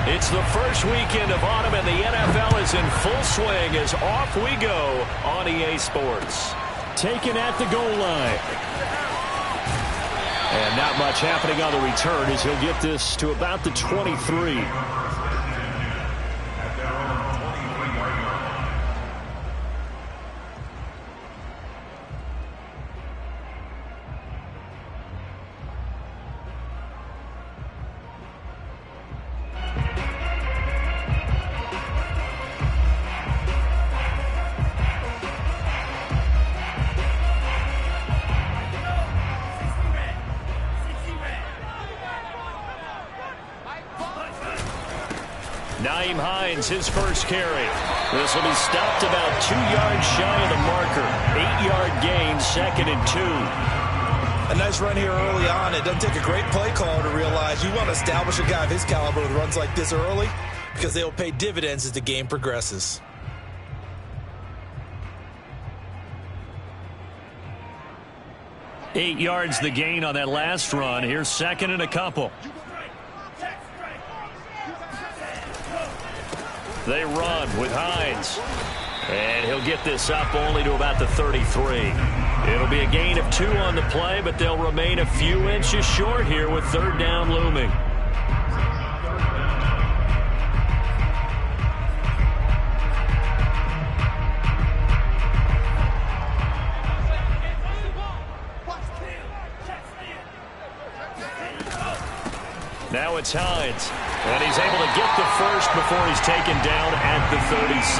It's the first weekend of autumn, and the NFL is in full swing as off we go on EA Sports. Taken at the goal line. And not much happening on the return as he'll get this to about the 23. His first carry. This will be stopped about 2 yards shy of the marker. 8-yard gain, 2nd and 2. A nice run here early on. It doesn't take a great play caller to realize you want to establish a guy of his caliber with runs like this early because they will pay dividends as the game progresses. Eight yards the gain on that last run. Here's 2nd and a couple. They run with Hines. And he'll get this up only to about the 33. It'll be a gain of 2 on the play, but they'll remain a few inches short here with 3rd down looming. Now it's Hines. And he's able to get the first before he's taken down at the 36.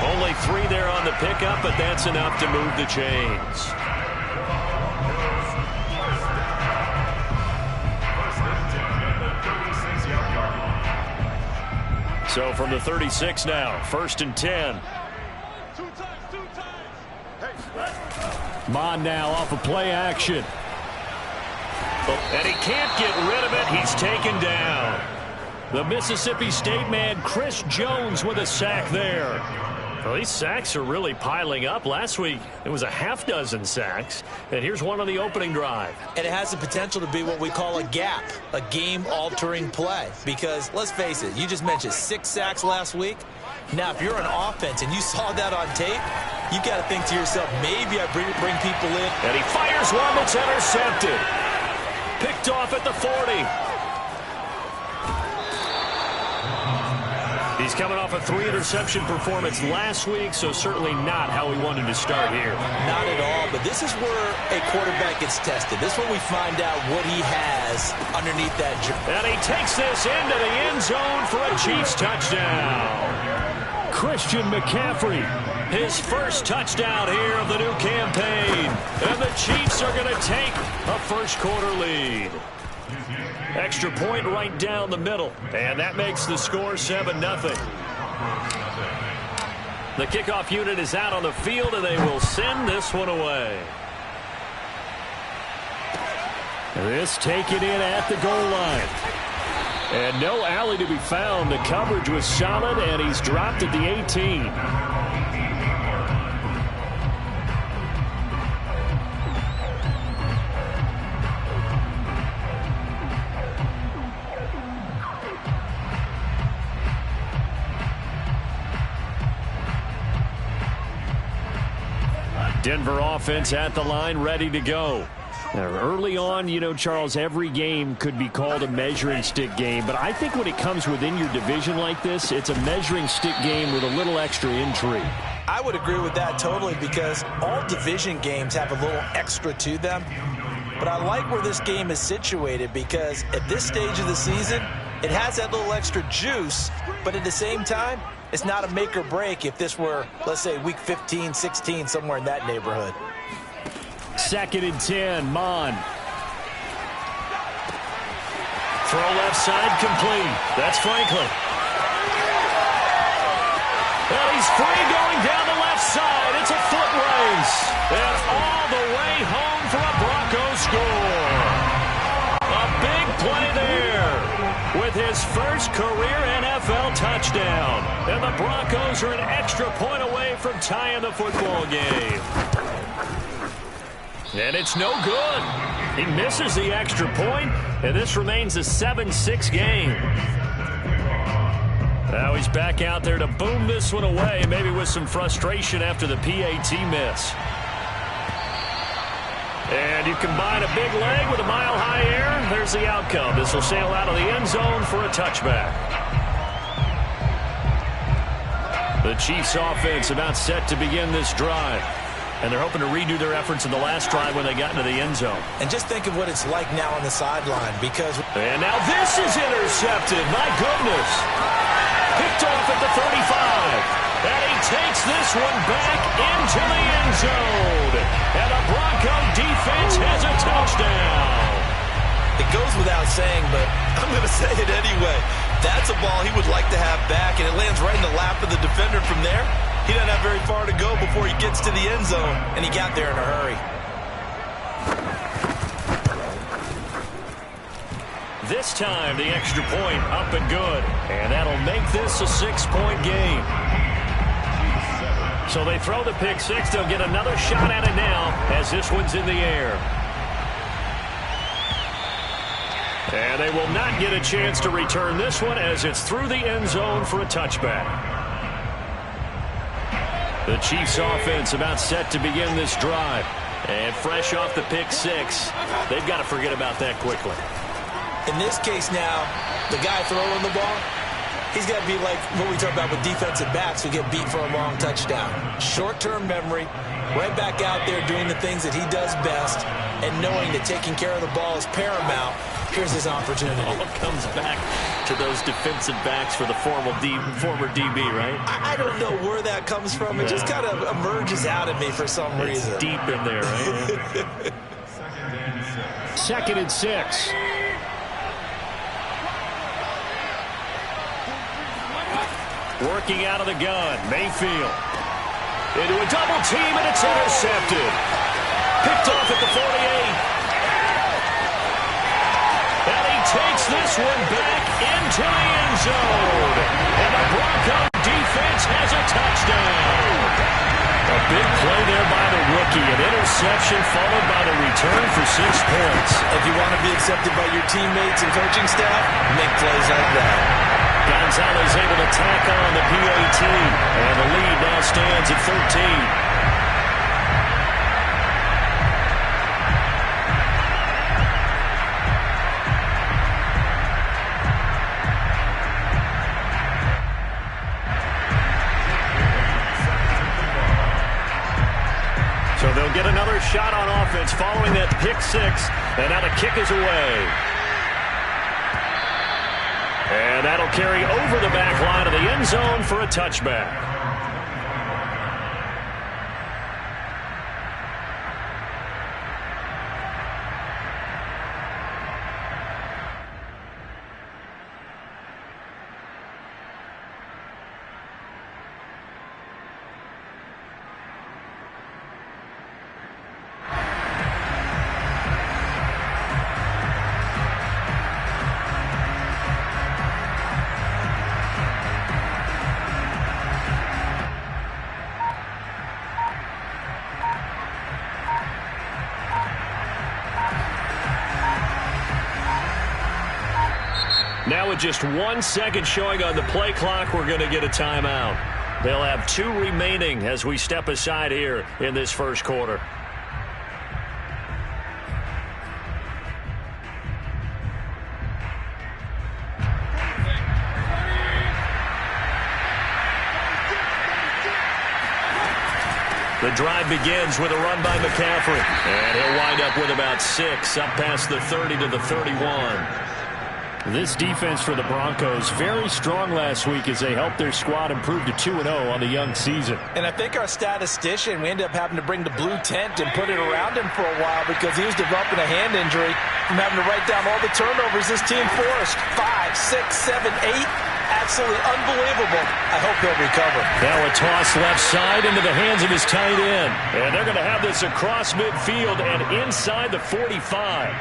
Only 3 there on the pickup, but that's enough to move the chains. So from the 36 now, 1st and 10. Mon now off of play action. And he can't get rid of it. He's taken down. The Mississippi State man, Chris Jones, with a sack there. Well, these sacks are really piling up. Last week, it was a half-dozen sacks. And here's one on the opening drive. And it has the potential to be what we call a gap, a game-altering play. Because, let's face it, you just mentioned 6 sacks last week. Now, if you're an offense and you saw that on tape, you got to think to yourself, maybe I bring people in. And he fires one that's intercepted. Picked off at the 40. He's coming off a 3-interception performance last week, so certainly not how we wanted to start here. Not at all, but this is where a quarterback gets tested. This is when we find out what he has underneath that jersey. And he takes this into the end zone for a Chiefs touchdown. Christian McCaffrey. His first touchdown here of the new campaign. And the Chiefs are going to take a first-quarter lead. Extra point right down the middle. And that makes the score 7-0. The kickoff unit is out on the field, and they will send this one away. This taken in at the goal line. And no alley to be found. The coverage was solid, and he's dropped at the 18. Denver offense at the line, ready to go. Now, early on, you know, Charles, every game could be called a measuring stick game. But I think when it comes within your division like this, it's a measuring stick game with a little extra intrigue. I would agree with that totally because all division games have a little extra to them. But I like where this game is situated because at this stage of the season, it has that little extra juice. But at the same time, it's not a make or break if this were, let's say, week 15, 16, somewhere in that neighborhood. 2nd and 10, Mon. Throw left side complete. That's Franklin. And he's free going down the left side. It's a foot race. And all the way home for a Broncos score. A big play there with his first career NFL touchdown. And the Broncos are an extra point away from tying the football game. And it's no good. He misses the extra point, and this remains a 7-6 game. Now he's back out there to boom this one away, maybe with some frustration after the PAT miss. And you combine a big leg with a mile-high air, there's the outcome. This will sail out of the end zone for a touchback. The Chiefs offense about set to begin this drive. And they're hoping to redo their efforts in the last drive when they got into the end zone. And just think of what it's like now on the sideline because... And now this is intercepted. My goodness. Picked off at the 35. And he takes this one back into the end zone. And the Bronco defense has a touchdown. It goes without saying, but I'm going to say it anyway. That's a ball he would like to have back, and it lands right in the lap of the defender from there. He doesn't have very far to go before he gets to the end zone, and he got there in a hurry. This time, the extra point up and good. And that'll make this a 6-point game. So they throw the pick six. They'll get another shot at it now as this one's in the air. And they will not get a chance to return this one as it's through the end zone for a touchback. The Chiefs offense about set to begin this drive. And fresh off the pick six, they've got to forget about that quickly. In this case now, the guy throwing the ball, he's got to be like what we talk about with defensive backs who get beat for a long touchdown. Short-term memory, right back out there doing the things that he does best, and knowing that taking care of the ball is paramount. Here's his opportunity. It all comes back to those defensive backs for the former DB, right? I don't know where that comes from. It just kind of emerges out of me for some reason. It's deep in there, right? 2nd and 6. Working out of the gun, Mayfield. Into a double team, and it's intercepted. Picked off at the 48. And he takes this one back into the end zone. And the Bronco defense has a touchdown. A big play there by the rookie. An interception followed by the return for 6 points. If you want to be accepted by your teammates and coaching staff, make plays like that. Gonzalez able to tack on the PAT. And the lead now stands at 13. So they'll get another shot on offense following that pick six. And now the kick is away. And that'll carry over the back line of the end zone for a touchback. Now with just 1 second showing on the play clock, we're going to get a timeout. They'll have 2 remaining as we step aside here in this first quarter. The drive begins with a run by McCaffrey. And he'll wind up with about 6 up past the 30 to the 31. This defense for the Broncos, very strong last week as they helped their squad improve to 2-0 on the young season. And I think our statistician, we ended up having to bring the blue tent and put it around him for a while because he was developing a hand injury from having to write down all the turnovers this team forced. 5, 6, 7, 8. Absolutely unbelievable. I hope he'll recover. Now a toss left side into the hands of his tight end. And they're going to have this across midfield and inside the 45.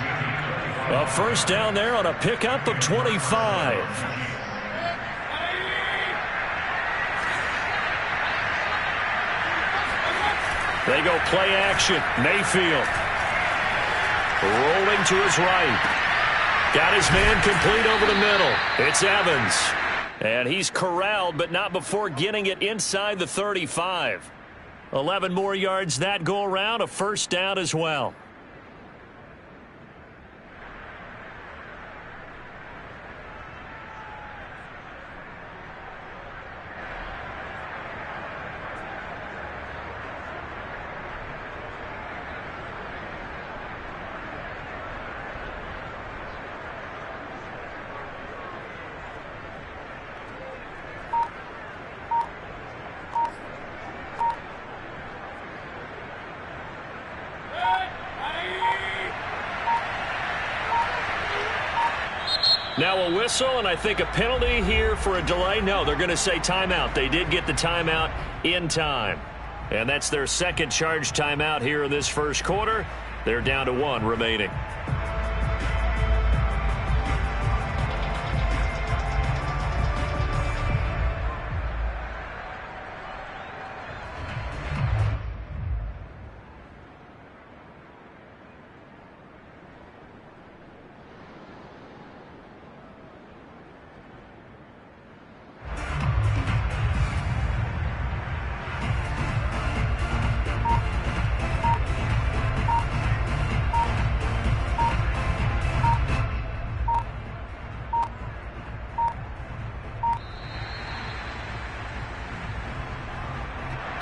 A first down there on a pickup of 25. They go play action. Mayfield. Rolling to his right. Got his man complete over the middle. It's Evans. And he's corralled, but not before getting it inside the 35. 11 more yards that go around, a first down as well. Now a whistle, and I think a penalty here for a delay. No, they're going to say timeout. They did get the timeout in time. And that's their second charge timeout here in this first quarter. They're down to 1 remaining.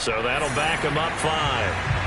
So that'll back him up 5.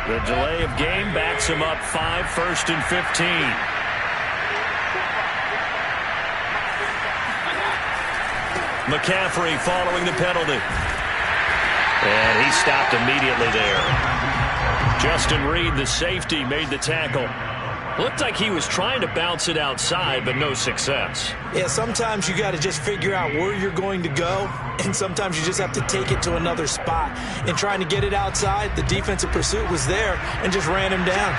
The delay of game backs him up 5, 1st and 15. McCaffrey following the penalty. And he stopped immediately there. Justin Reed, the safety, made the tackle. Looked like he was trying to bounce it outside, but no success. Yeah, sometimes you got to just figure out where you're going to go, and sometimes you just have to take it to another spot. In trying to get it outside, the defensive pursuit was there and just ran him down.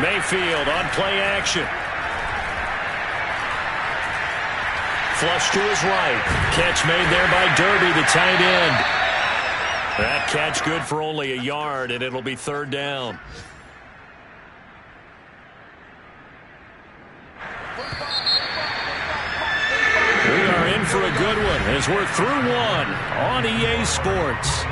Mayfield on play action. Flush to his right. Catch made there by Derby, the tight end. That catch good for only a yard, and it'll be 3rd down. We are in for a good one as we're through one on EA Sports.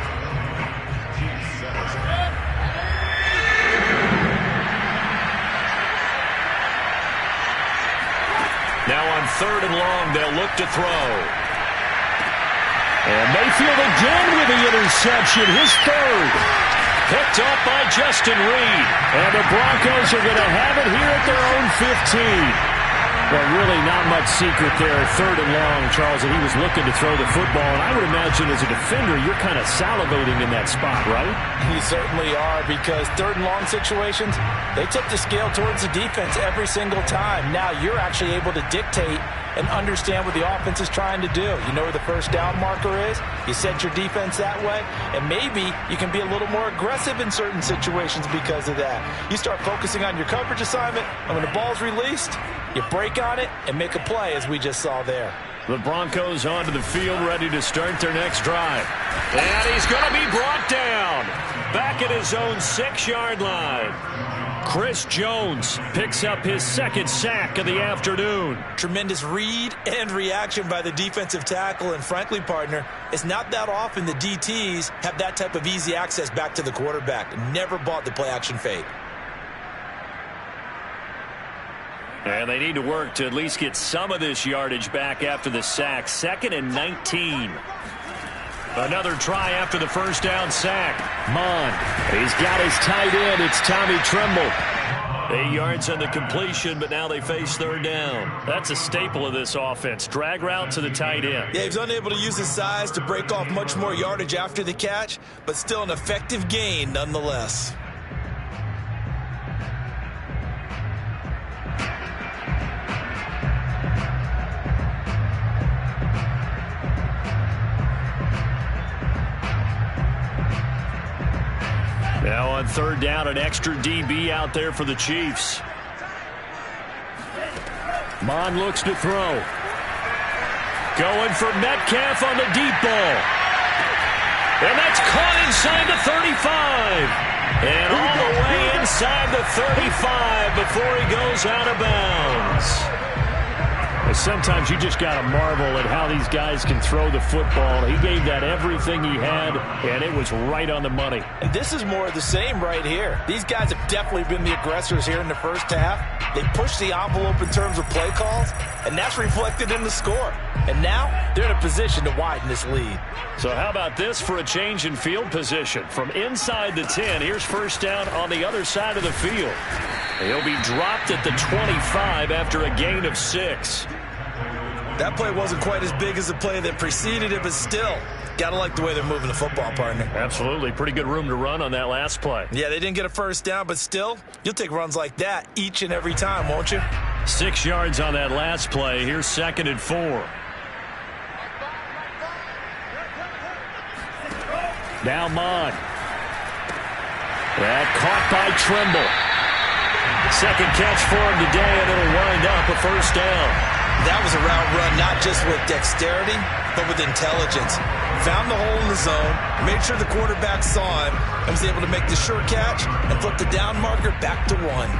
Now on 3rd and long, they'll look to throw. And Mayfield again with the interception, his 3rd. Picked up by Justin Reed. And the Broncos are going to have it here at their own 15. Well, really not much secret there. 3rd and long, Charles, and he was looking to throw the football. And I would imagine as a defender, you're kind of salivating in that spot, right? You certainly are, because 3rd and long situations, they tip the scale towards the defense every single time. Now you're actually able to dictate and understand what the offense is trying to do. You know where the first down marker is. You set your defense that way, and maybe you can be a little more aggressive in certain situations because of that. You start focusing on your coverage assignment, and when the ball's released, you break on it and make a play, as we just saw there. The Broncos onto the field, ready to start their next drive. And he's going to be brought down. Back at his own 6-yard line. Chris Jones picks up his 2nd sack of the afternoon. Tremendous read and reaction by the defensive tackle. And frankly, partner, it's not that often the DTs have that type of easy access back to the quarterback. Never bought the play-action fake. And they need to work to at least get some of this yardage back after the sack. 2nd and 19. Another try after the first down sack. Mond, he's got his tight end. It's Tommy Tremble. 8 yards on the completion, but now they face 3rd down. That's a staple of this offense. Drag route to the tight end. Yeah, he's unable to use his size to break off much more yardage after the catch, but still an effective gain nonetheless. Now on 3rd down, an extra DB out there for the Chiefs. Mond looks to throw. Going for Metcalf on the deep ball. And that's caught inside the 35. And all the way inside the 35 before he goes out of bounds. Sometimes you just got to marvel at how these guys can throw the football. He gave that everything he had, and it was right on the money. And this is more of the same right here. These guys have definitely been the aggressors here in the first half. They pushed the envelope in terms of play calls, and that's reflected in the score. And now they're in a position to widen this lead. So how about this for a change in field position? From inside the 10, here's 1st down on the other side of the field. He'll be dropped at the 25 after a gain of 6. That play wasn't quite as big as the play that preceded it, but still, gotta like the way they're moving the football, partner. Absolutely. Pretty good room to run on that last play. Yeah, they didn't get a 1st down, but still, you'll take runs like that each and every time, won't you? 6 yards on that last play. Here's 2nd and 4. Now Mond. That caught by Tremble. 2nd catch for him today, and it'll wind up a 1st down. That was a route run, not just with dexterity, but with intelligence. Found the hole in the zone, made sure the quarterback saw him, and was able to make the sure catch and flip the down marker back to 1.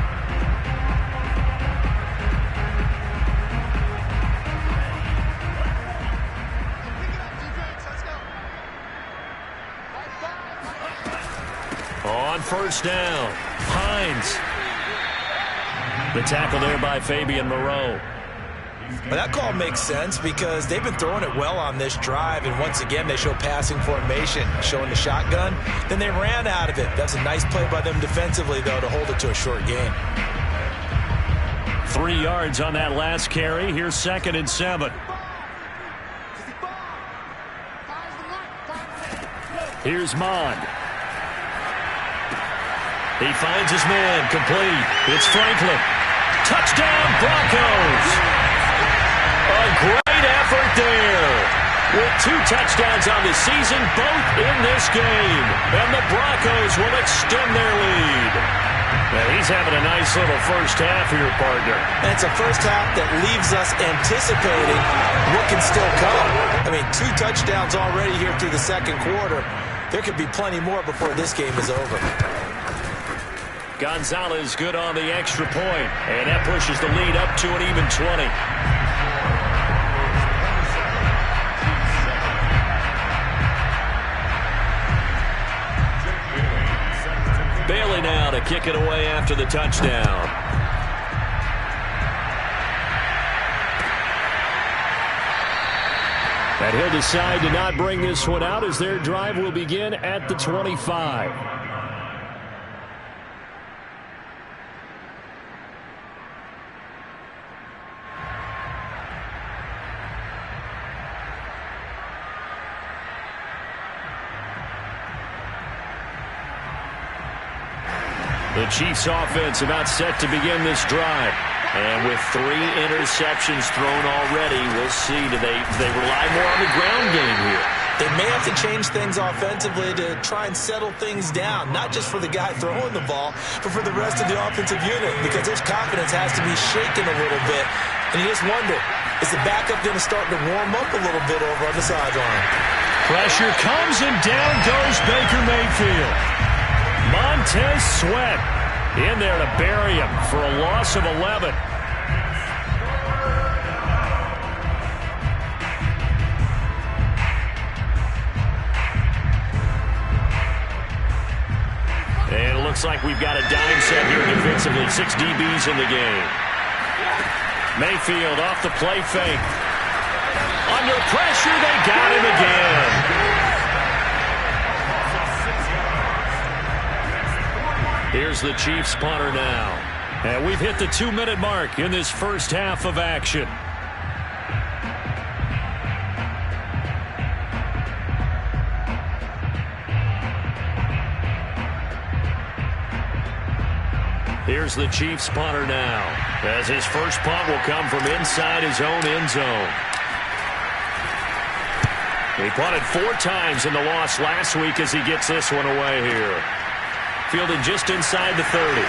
On 1st down, lines. The tackle there by Fabian Moreau. Well, that call makes sense because they've been throwing it well on this drive, and once again they show passing formation, showing the shotgun. Then they ran out of it. That's a nice play by them defensively, though, to hold it to a short gain. 3 yards on that last carry. Here's 2nd and 7. Here's Mond. He finds his man, complete. It's Franklin. Touchdown, Broncos! A great effort there. With 2 touchdowns on the season, both in this game. And the Broncos will extend their lead. Now, he's having a nice little first half here, partner. And it's a first half that leaves us anticipating what can still come. I mean, 2 touchdowns already here through the second quarter. There could be plenty more before this game is over. Gonzalez good on the extra point. And that pushes the lead up to an even 20. Bailey now to kick it away after the touchdown. And he'll decide to not bring this one out as their drive will begin at the 25. The Chiefs offense about set to begin this drive. And with 3 interceptions thrown already, we'll see. Do they rely more on the ground game here? They may have to change things offensively to try and settle things down, not just for the guy throwing the ball, but for the rest of the offensive unit, because his confidence has to be shaken a little bit. And you just wonder, is the backup going to start to warm up a little bit over on the sideline? Pressure comes, and down goes Baker Mayfield. Montez Sweat in there to bury him for a loss of 11. And it looks like we've got a dime set here defensively. 6 DBs in the game. Mayfield off the play fake. Under pressure, they got him again. Here's the Chiefs punter now. And we've hit the 2-minute mark in this first half of action. Here's the Chiefs punter now, as his first punt will come from inside his own end zone. He punted 4 times in the loss last week as he gets this one away here. Fielded just inside the 30.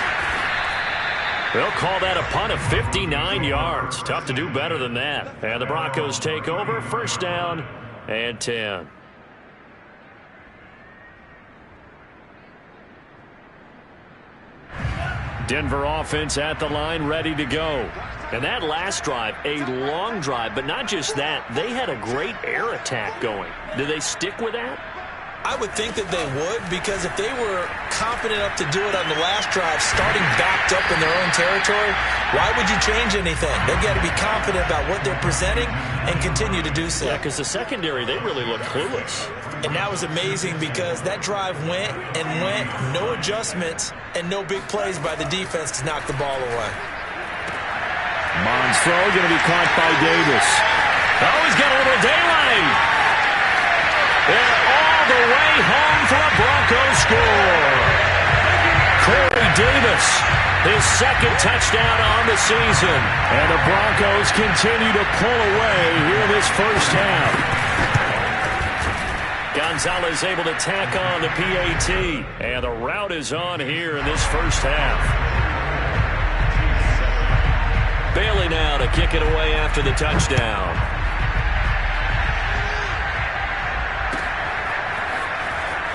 They'll call that a punt of 59 yards. Tough to do better than that. And the Broncos take over. First down and 10. Denver offense at the line, ready to go. And that last drive, a long drive, but not just that. They had a great air attack going. Do they stick with that? I would think that they would, because if they were confident enough to do it on the last drive, starting backed up in their own territory, why would you change anything? They've got to be confident about what they're presenting and continue to do so. Yeah, because the secondary, they really look clueless. And that was amazing because that drive went and went, no adjustments and no big plays by the defense to knock the ball away. Mond's throw going to be caught by Davis. Oh, he's got a little daylight. They're all the way home for a Broncos score. Corey Davis, his 2nd touchdown on the season. And the Broncos continue to pull away here in this first half. Gonzalez able to tack on the PAT. And the route is on here in this first half. Bailey now to kick it away after the touchdown.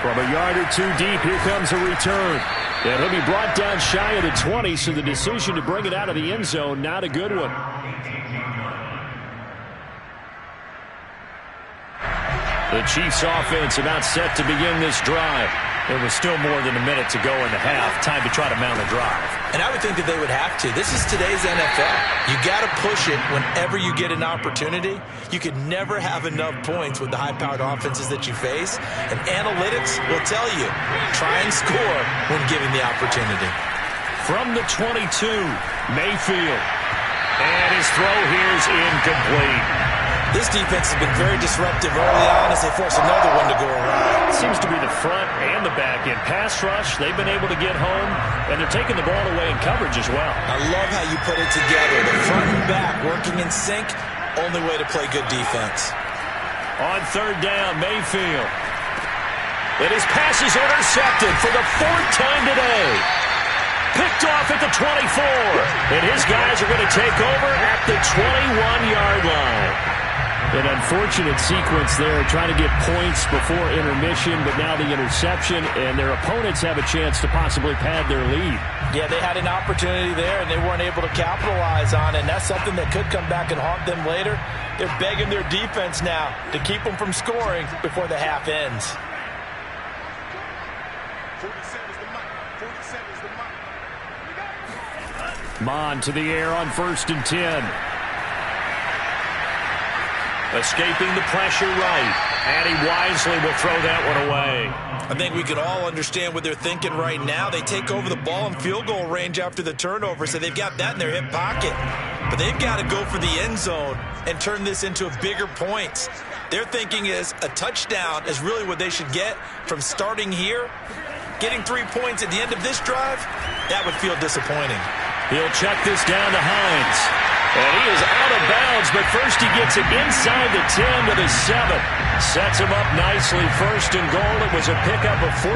From a yard or 2 deep, here comes a return. And he'll be brought down shy of the 20, so the decision to bring it out of the end zone, not a good one. The Chiefs offense about set to begin this drive. It was still more than a minute to go in the half. Time to try to mount a drive. And I would think that they would have to. This is today's NFL. You got to push it whenever you get an opportunity. You could never have enough points with the high-powered offenses that you face. And analytics will tell you, try and score when given the opportunity. From the 22, Mayfield. And his throw here is incomplete. This defense has been very disruptive early on as they force another one to go around. Seems to be the front and the back end. Pass rush, they've been able to get home, and they're taking the ball away in coverage as well. I love how you put it together. The front and back working in sync, only way to play good defense. On third down, Mayfield. And his pass is intercepted for the fourth time today. Picked off at the 24. And his guys are going to take over at the 21-yard line. An unfortunate sequence there, trying to get points before intermission, but now the interception, and their opponents have a chance to possibly pad their lead. Yeah, they had an opportunity there, and they weren't able to capitalize on it, and that's something that could come back and haunt them later. They're begging their defense now to keep them from scoring before the half ends. 47's the mark. 47's the mark. Mon to the air on 1st and 10. Escaping the pressure right. And he wisely will throw that one away. I think we can all understand what they're thinking right now. They take over the ball in field goal range after the turnover, so they've got that in their hip pocket. But they've got to go for the end zone and turn this into bigger points. Their thinking is a touchdown is really what they should get from starting here. Getting 3 points at the end of this drive, that would feel disappointing. He'll check this down to Hines. And he is out of bounds, but first he gets it inside the 10 to the 7. Sets him up nicely. 1st and goal. It was a pickup of 14.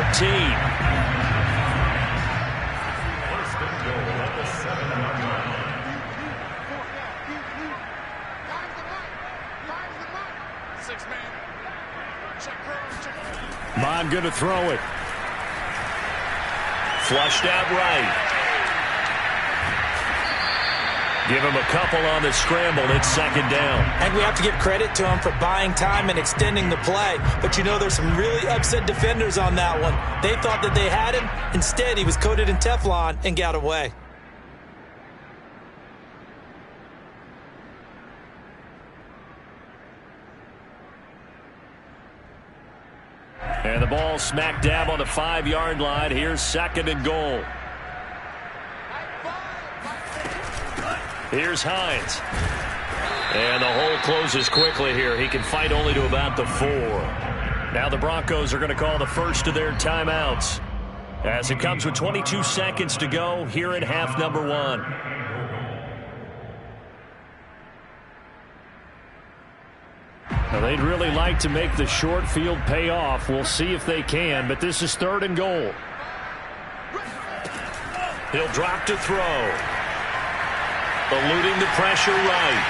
Mon going to throw it. Flushed out right. Give him a couple on the scramble. It's 2nd down. And we have to give credit to him for buying time and extending the play. But, you know, there's some really upset defenders on that one. They thought that they had him. Instead, he was coated in Teflon and got away. And the ball smack dab on the 5-yard line. Here's 2nd and goal. Here's Hines. And the hole closes quickly here. He can fight only to about the 4. Now the Broncos are going to call the first of their timeouts as it comes with 22 seconds to go here in half number 1. Now they'd really like to make the short field pay off. We'll see if they can, but this is 3rd and goal. He'll drop to throw. Eluding the pressure right.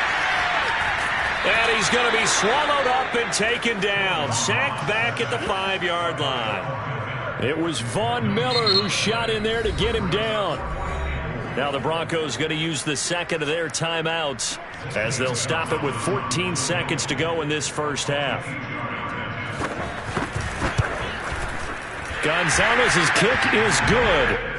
And he's going to be swallowed up and taken down. Sacked back at the 5-yard line. It was Von Miller who shot in there to get him down. Now the Broncos going to use the 2nd of their timeouts as they'll stop it with 14 seconds to go in this first half. Gonzalez's kick is good.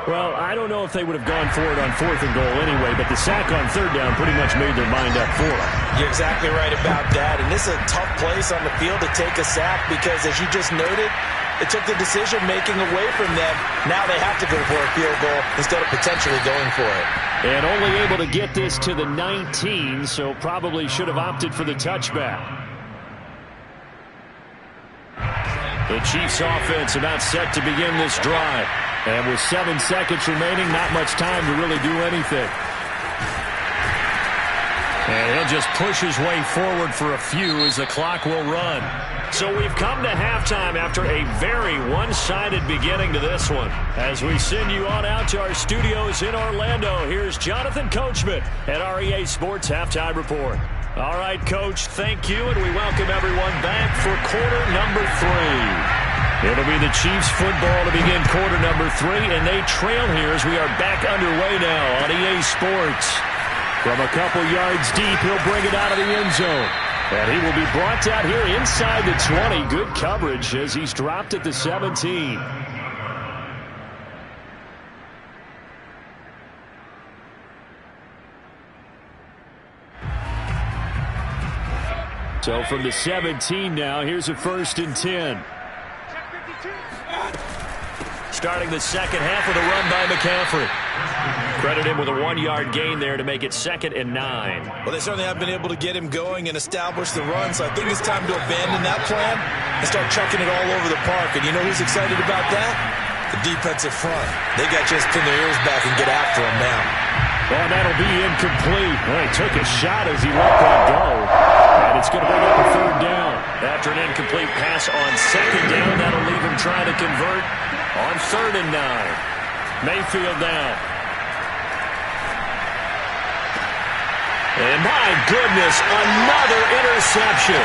Well, I don't know if they would have gone for it on 4th and goal anyway, but the sack on 3rd down pretty much made their mind up for it. You're exactly right about that, and this is a tough place on the field to take a sack because, as you just noted, it took the decision-making away from them. Now they have to go for a field goal instead of potentially going for it. And only able to get this to the 19, so probably should have opted for the touchback. The Chiefs offense about set to begin this drive. And with 7 seconds remaining, not much time to really do anything. And he'll just push his way forward for a few as the clock will run. So we've come to halftime after a very one-sided beginning to this one. As we send you on out to our studios in Orlando, here's Jonathan Coachman at REA Sports Halftime Report. All right, Coach, thank you, and we welcome everyone back for quarter number 3. It'll be the Chiefs football to begin quarter number 3, and they trail here as we are back underway now on EA Sports. From a couple yards deep, he'll bring it out of the end zone. And he will be brought down here inside the 20. Good coverage as he's dropped at the 17. So from the 17 now, here's a 1st and 10. Starting the second half with a run by McCaffrey. Credit him with a 1-yard gain there to make it 2nd and 9. Well, they certainly have been able to get him going and establish the run, so I think it's time to abandon that plan and start chucking it all over the park. And you know who's excited about that? The defensive front. They got just pin their ears back and get after him now. Well, that'll be incomplete. Well, he took a shot as he let that go. And it's going to bring up a 3rd down. After an incomplete pass on 2nd down, that'll leave him trying to convert on 3rd and 9. Mayfield down. And my goodness, another interception.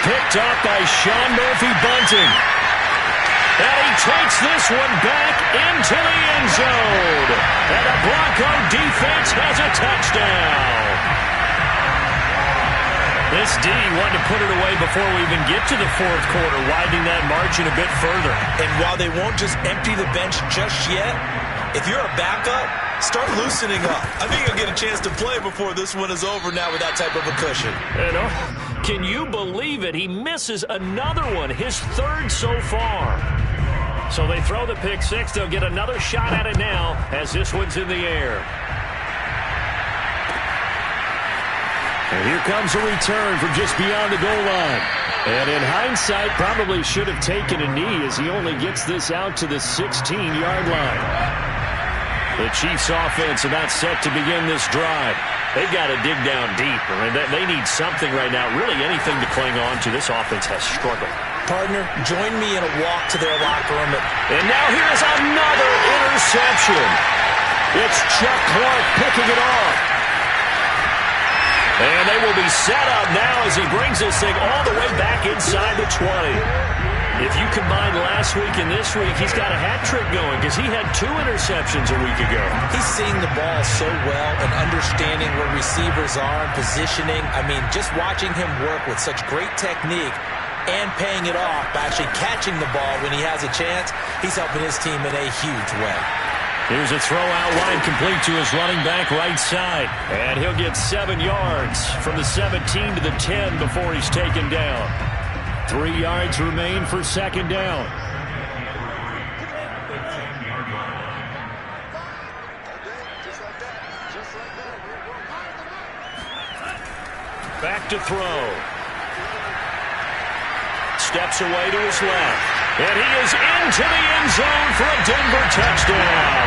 Picked up by Sean Murphy-Bunting. And he takes this one back into the end zone. And the Bronco defense has a touchdown. This D wanted to put it away before we even get to the 4th quarter, widening that margin a bit further. And while they won't just empty the bench just yet, if you're a backup, start loosening up. I think you'll get a chance to play before this one is over now with that type of a cushion. And, can you believe it? He misses another one, his 3rd so far. So they throw the pick 6. They'll get another shot at it now as this one's in the air. And here comes a return from just beyond the goal line. And in hindsight, probably should have taken a knee as he only gets this out to the 16-yard line. The Chiefs offense about set to begin this drive. They've got to dig down deep. I mean, they need something right now, really anything to cling on to. This offense has struggled. Partner, join me in a walk to their locker room. And now here's another interception. It's Chuck Clark picking it off. And they will be set up now as he brings this thing all the way back inside the 20. If you combine last week and this week, he's got a hat trick going because he had 2 interceptions a week ago. He's seeing the ball so well and understanding where receivers are and positioning. I mean, just watching him work with such great technique and paying it off by actually catching the ball when he has a chance, he's helping his team in a huge way. Here's a throw out wide complete to his running back right side. And he'll get 7 yards from the 17 to the 10 before he's taken down. 3 yards remain for 2nd down. Back to throw. Steps away to his left. And he is into the end zone for a Denver touchdown.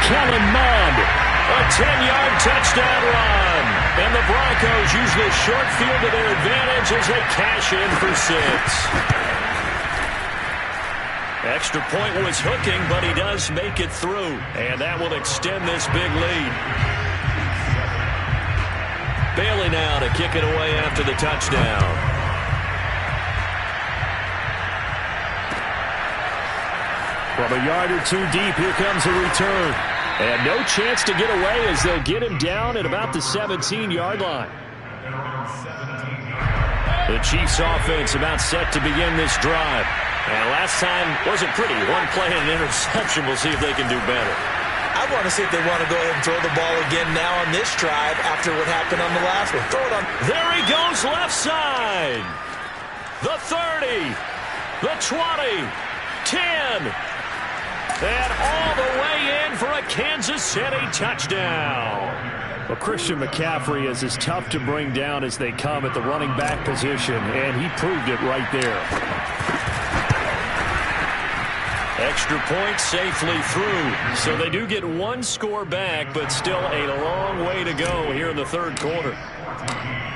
Kellen Mond, a 10-yard touchdown run. And the Broncos use the short field to their advantage as they cash in for 6. Extra point was hooking, but he does make it through. And that will extend this big lead. Bailey now to kick it away after the touchdown. From a yard or 2 deep, here comes a return. And no chance to get away as they'll get him down at about the 17-yard line. The Chiefs offense about set to begin this drive. And last time wasn't pretty. 1 play and an interception. We'll see if they can do better. I want to see if they want to go ahead and throw the ball again now on this drive after what happened on the last one. Throw it on. There he goes left side. The 30. The 20. 10. And all the way in for a Kansas City touchdown. Well, Christian McCaffrey is as tough to bring down as they come at the running back position, and he proved it right there. Extra point safely through. So they do get 1 score back, but still a long way to go here in the 3rd quarter.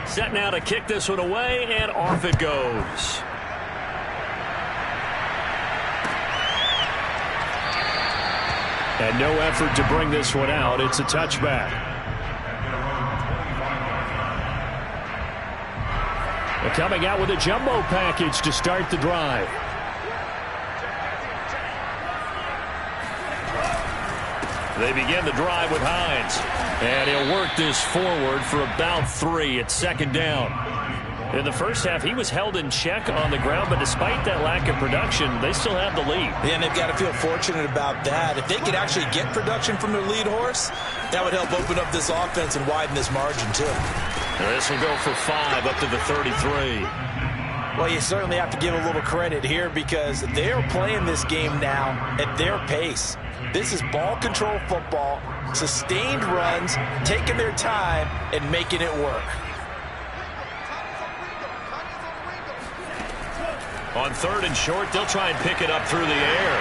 Set now to kick this one away, and off it goes. And no effort to bring this one out. It's a touchback. They're coming out with a jumbo package to start the drive. They begin the drive with Hines. And he'll work this forward for about 3 at second down. In the first half, he was held in check on the ground, but despite that lack of production, they still have the lead. Yeah, and they've got to feel fortunate about that. If they could actually get production from their lead horse, that would help open up this offense and widen this margin, too. This will go for 5 up to the 33. Well, you certainly have to give a little credit here because they're playing this game now at their pace. This is ball control football, sustained runs, taking their time, and making it work. On 3rd and short, they'll try and pick it up through the air.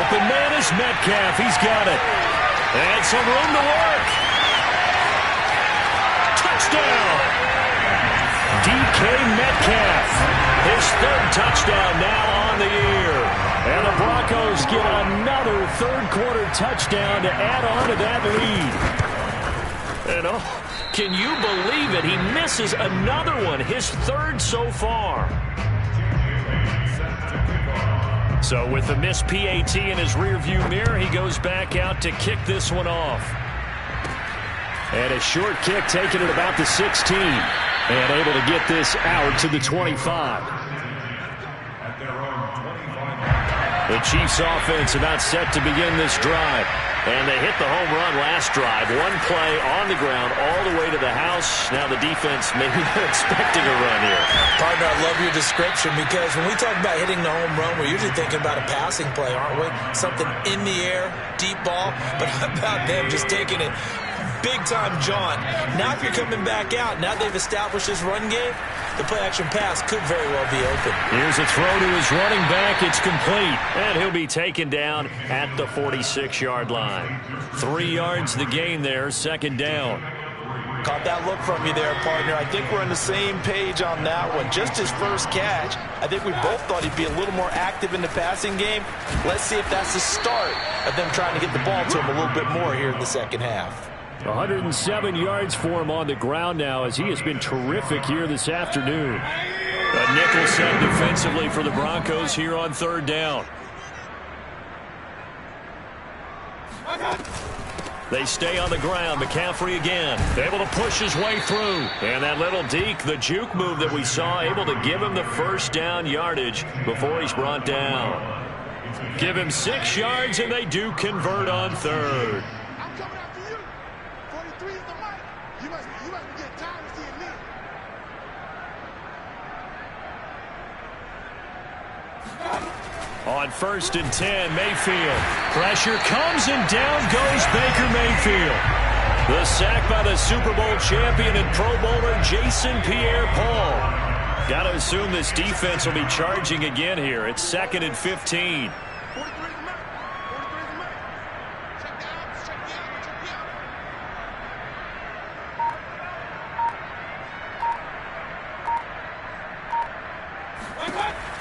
Open man is Metcalf. He's got it. And some room to work. Touchdown. DK Metcalf. His 3rd touchdown now on the year. And the Broncos get another 3rd-quarter touchdown to add on to that lead. And oh, can you believe it? He misses another one, his 3rd so far. So with the missed PAT in his rearview mirror, he goes back out to kick this one off. And a short kick taken at about the 16. And able to get this out to the 25. The Chiefs offense about set to begin this drive. And they hit the home run last drive. One play on the ground all the way to the house. Now the defense maybe not expecting a run here. Partner, I love your description because when we talk about hitting the home run, we're usually thinking about a passing play, aren't we? Something in the air, deep ball. But how about them just taking it big-time jaunt? Now if you're coming back out, now they've established this run game, the play-action pass could very well be open. Here's a throw to his running back. It's complete. And he'll be taken down at the 46-yard line. 3 yards the gain there, 2nd down. Caught that look from you there, partner. I think we're on the same page on that one. Just his first catch, I think we both thought he'd be a little more active in the passing game. Let's see if that's the start of them trying to get the ball to him a little bit more here in the second half. 107 yards for him on the ground now as he has been terrific here this afternoon. A nickel set defensively for the Broncos here on 3rd down. They stay on the ground. McCaffrey again. Able to push his way through. And that little deke, the juke move that we saw, able to give him the 1st down yardage before he's brought down. Give him 6 yards, and they do convert on 3rd. On 1st and 10, Mayfield. Pressure comes and down goes Baker Mayfield. The sack by the Super Bowl champion and Pro Bowler Jason Pierre-Paul. Got to assume this defense will be charging again here. It's 2nd and 15.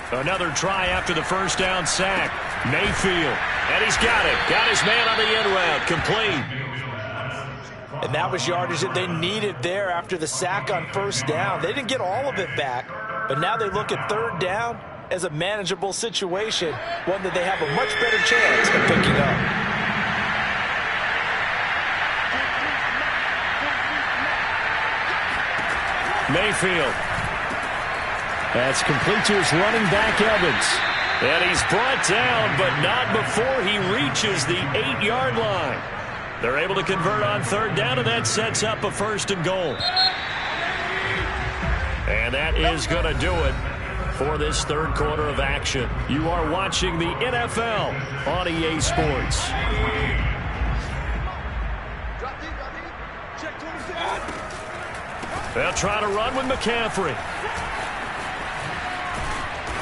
Another try after the 1st down sack. Mayfield. And he's got it. Got his man on the end route. Complete. And that was yardage that they needed there after the sack on 1st down. They didn't get all of it back, but now they look at 3rd down as a manageable situation, one that they have a much better chance of picking up. Mayfield. That's complete to his running back, Evans. And he's brought down, but not before he reaches the 8-yard line. They're able to convert on 3rd down, and that sets up a 1st and goal. And that is going to do it for this 3rd quarter of action. You are watching the NFL on EA Sports. They'll try to run with McCaffrey.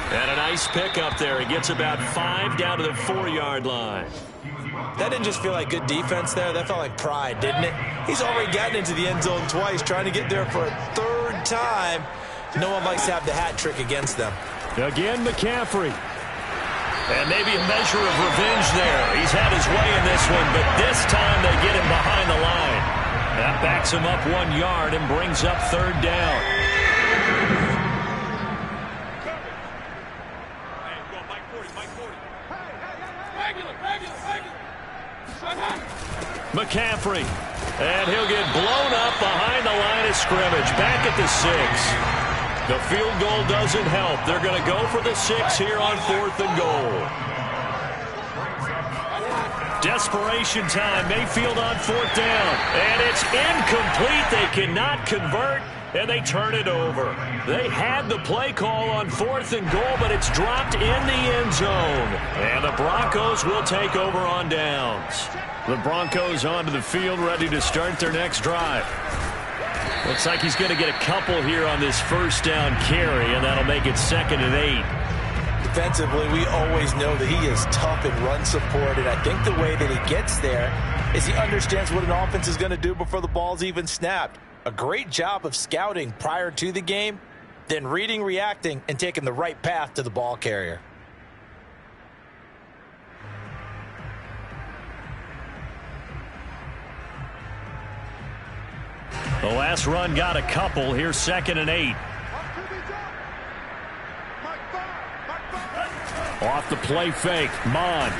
And a nice pick up there. He gets about 5 down to the 4-yard line. That didn't just feel like good defense there. That felt like pride, didn't it? He's already gotten into the end zone twice, trying to get there for a 3rd time. No one likes to have the hat trick against them. Again, McCaffrey. And maybe a measure of revenge there. He's had his way in this one, but this time they get him behind the line. That backs him up 1 yard and brings up 3rd down. McCaffrey. And he'll get blown up behind the line of scrimmage. Back at the 6. The field goal doesn't help. They're going to go for the 6 here on 4th and goal. Desperation time. Mayfield on 4th down. And it's incomplete. They cannot convert, and they turn it over. They had the play call on 4th and goal, but it's dropped in the end zone. And the Broncos will take over on downs. The Broncos onto the field, ready to start their next drive. Looks like he's going to get a couple here on this first down carry, and that'll make it 2nd and 8. Defensively, we always know that he is tough in run support, and I think the way that he gets there is he understands what an offense is going to do before the ball's even snapped. A great job of scouting prior to the game, then reading, reacting, and taking the right path to the ball carrier. The last run got a couple. Here's 2nd and 8. Off the play fake, Mon.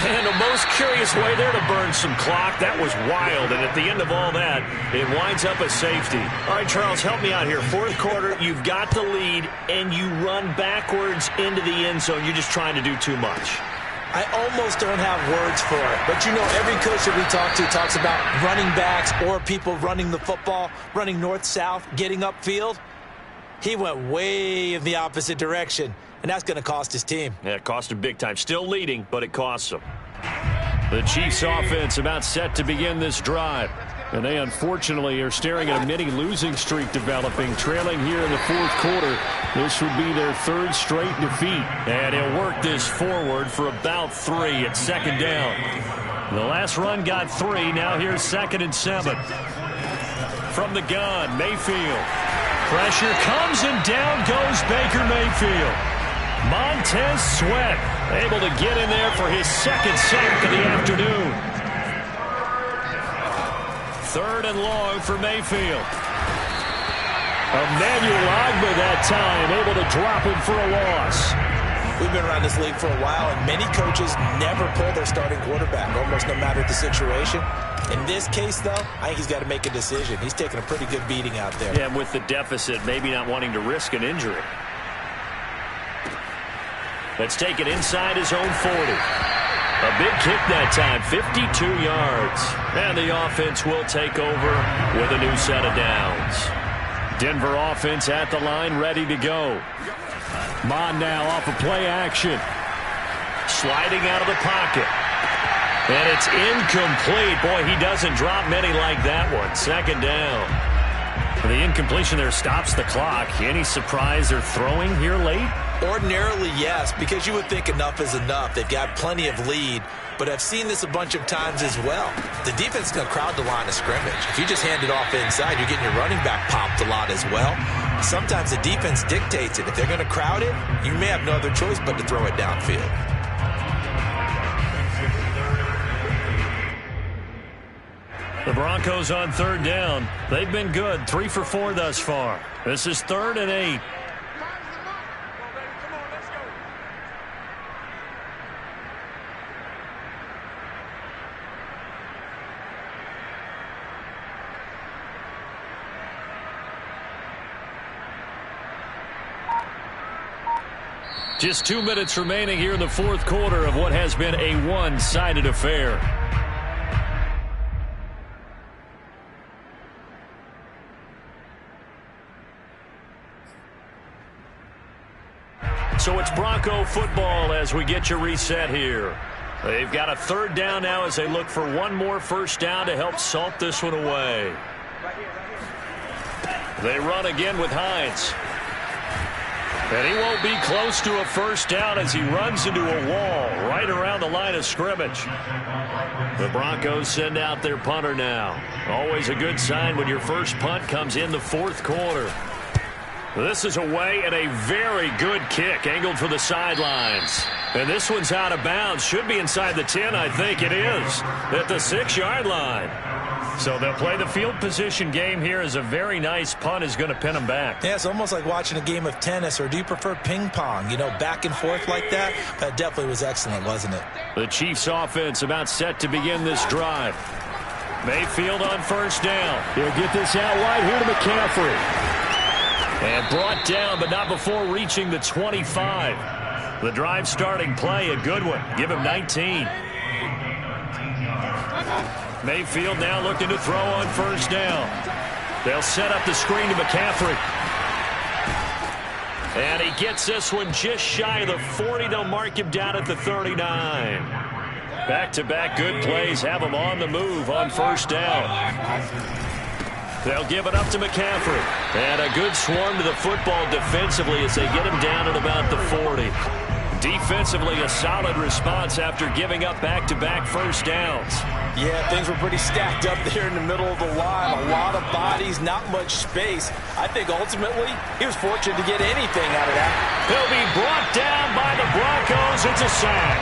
And the most curious way there to burn some clock. That was wild, and at the end of all that, it winds up a safety. All right, Charles, help me out here. 4th quarter, you've got the lead, and you run backwards into the end zone. You're just trying to do too much. I almost don't have words for it, but you know every coach that we talk to talks about running backs or people running the football, running north-south, getting upfield. He went way in the opposite direction, and that's going to cost his team. Yeah, it cost him big time. Still leading, but it costs him. The Chiefs offense about set to begin this drive. And they unfortunately are staring at a mini losing streak developing, trailing here in the 4th quarter. This would be their 3rd straight defeat. And he'll work this forward for about 3 at 2nd down. The last run got 3. Now here's 2nd and 7. From the gun, Mayfield. Pressure comes and down goes Baker Mayfield. Montez Sweat able to get in there for his 2nd sack of the afternoon. 3rd and long for Mayfield. Emmanuel Agba that time able to drop him for a loss. We've been around this league for a while, and many coaches never pull their starting quarterback, almost no matter the situation. In this case, though, I think he's got to make a decision. He's taking a pretty good beating out there. Yeah, and with the deficit, maybe not wanting to risk an injury. Let's take it inside his own 40. A big kick that time, 52 yards. And the offense will take over with a new set of downs. Denver offense at the line, ready to go. Mon now off of play action. Sliding out of the pocket. And it's incomplete. Boy, he doesn't drop many like that one. 2nd down. The incompletion there stops the clock. Any surprise they're throwing here late? Ordinarily, yes, because you would think enough is enough. They've got plenty of lead, but I've seen this a bunch of times as well. The defense is going to crowd the line of scrimmage. If you just hand it off inside, you're getting your running back popped a lot as well. Sometimes the defense dictates it. If they're going to crowd it, you may have no other choice but to throw it downfield. The Broncos on 3rd down. They've been good, 3 for 4 thus far. This is 3rd and 8. Just 2 minutes remaining here in the 4th quarter of what has been a one-sided affair. So it's Bronco football as we get you reset here. They've got a 3rd down now as they look for one more first down to help salt this one away. They run again with Hines. And he won't be close to a first down as he runs into a wall right around the line of scrimmage. The Broncos send out their punter now. Always a good sign when your first punt comes in the 4th quarter. This is away and a very good kick angled for the sidelines. And this one's out of bounds. Should be inside the 10, I think it is, at the 6-yard line. So they'll play the field position game here as a very nice punt is going to pin them back. Yeah, it's almost like watching a game of tennis, or do you prefer ping pong? You know, back and forth like that? That definitely was excellent, wasn't it? The Chiefs offense about set to begin this drive. Mayfield on first down. He'll get this out wide here to McCaffrey. And brought down, but not before reaching the 25. The drive starting play, a good one. Give him 19. Mayfield now looking to throw on first down. They'll set up the screen to McCaffrey. And he gets this one just shy of the 40. They'll mark him down at the 39. Back-to-back good plays have him on the move on first down. They'll give it up to McCaffrey. And a good swarm to the football defensively as they get him down at about the 40. Defensively, a solid response after giving up back-to-back first downs. Yeah, things were pretty stacked up there in the middle of the line. A lot of bodies, not much space. I think ultimately he was fortunate to get anything out of that. He'll be brought down by the Broncos. It's a sack.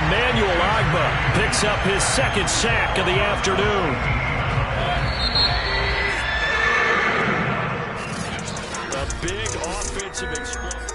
Emmanuel Ogbah picks up his second sack of the afternoon. A big offensive explosion.